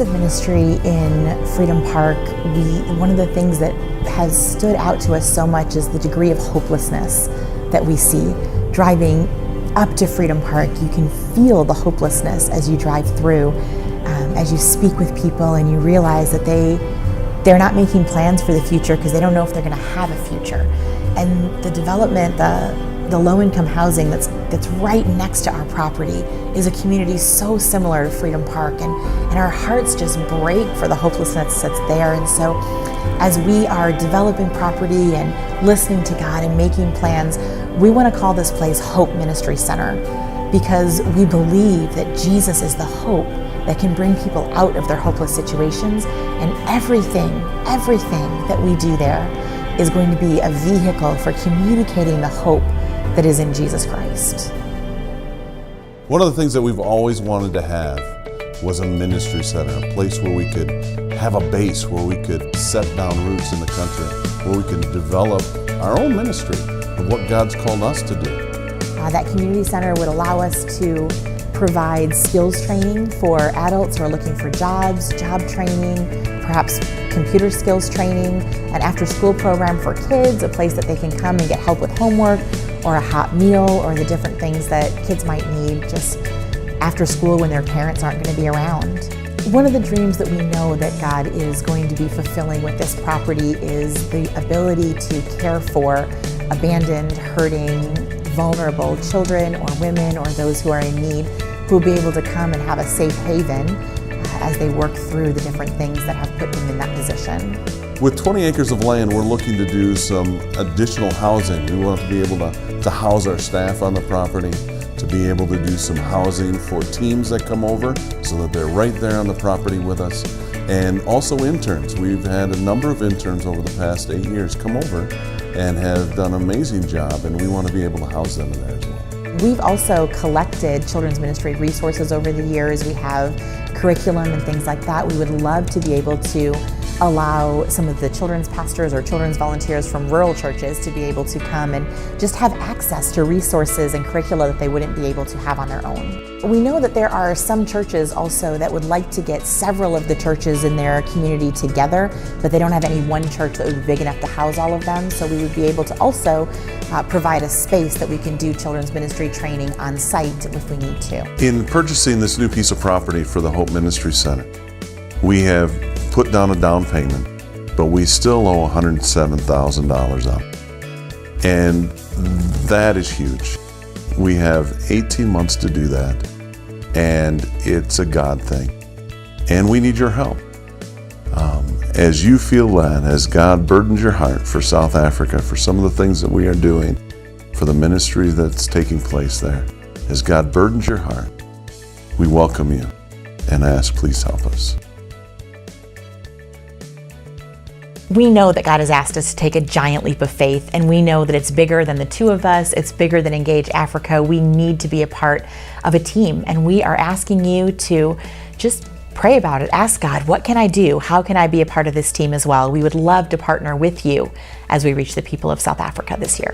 of ministry in Freedom Park, one of the things that has stood out to us so much is the degree of hopelessness that we see. Driving up to Freedom Park, you can feel the hopelessness as you drive through, as you speak with people and you realize that they're not making plans for the future because they don't know if they're going to have a future. And the development, the low-income housing that's right next to our property is a community so similar to Freedom Park, and our hearts just break for the hopelessness that's there. And so as we are developing property and listening to God and making plans, we want to call this place Hope Ministry Center, because we believe that Jesus is the hope that can bring people out of their hopeless situations, and everything that we do there is going to be a vehicle for communicating the hope that is in Jesus Christ. One of the things that we've always wanted to have was a ministry center, a place where we could have a base, where we could set down roots in the country, where we can develop our own ministry of what God's called us to do. That community center would allow us to provide skills training for adults who are looking for jobs, job training, perhaps computer skills training, an after-school program for kids, a place that they can come and get help with homework or a hot meal or the different things that kids might need just after school when their parents aren't going to be around. One of the dreams that we know that God is going to be fulfilling with this property is the ability to care for abandoned, hurting, vulnerable children or women or those who are in need, who will be able to come and have a safe haven as they work through the different things that have put them in that position. With 20 acres of land, we're looking to do some additional housing. We want to be able to house our staff on the property, to be able to do some housing for teams that come over so that they're right there on the property with us, and also interns. We've had a number of interns over the past 8 years come over and have done an amazing job, and we want to be able to house them in there as well. We've also collected children's ministry resources over the years. We have curriculum and things like that. We would love to be able to allow some of the children's pastors or children's volunteers from rural churches to be able to come and just have access to resources and curricula that they wouldn't be able to have on their own. We know that there are some churches also that would like to get several of the churches in their community together, but they don't have any one church that would be big enough to house all of them. So we would be able to also provide a space that we can do children's ministry training on site if we need to. In purchasing this new piece of property for the Hope Ministry Center, we have put down a down payment, but we still owe $107,000 out. And that is huge. We have 18 months to do that, and it's a God thing. And we need your help. As you feel led, as God burdens your heart for South Africa, for some of the things that we are doing, for the ministry that's taking place there, as God burdens your heart, we welcome you and ask, please help us. We know that God has asked us to take a giant leap of faith, and we know that it's bigger than the two of us. It's bigger than Engage Africa. We need to be a part of a team, and we are asking you to just pray about it. Ask God, what can I do? How can I be a part of this team as well? We would love to partner with you as we reach the people of South Africa this year.